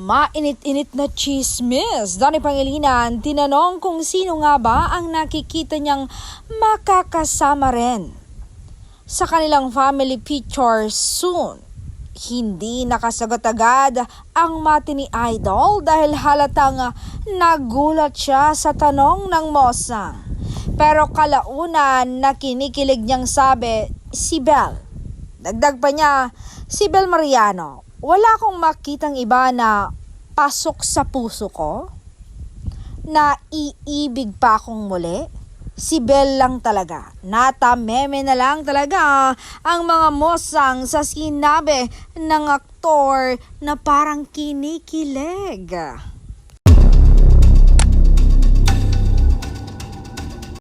Mainit-init na chismis. Danny Pangilinan, tinanong kung sino nga ba ang nakikita niyang makakasama rin sa kanilang family picture soon. Hindi nakasagot agad ang mati ni Idol dahil halatang nagulat siya sa tanong ng Mosang. Pero kalaunan na kinikilig niyang sabi, si Belle. Dagdag pa niya, si Belle Mariano. Wala akong makitang iba na pasok sa puso ko, na iibig pa akong muli. Si Belle lang talaga. Natameme na lang talaga ang mga Mosang sa sinabi ng aktor na parang kinikilig.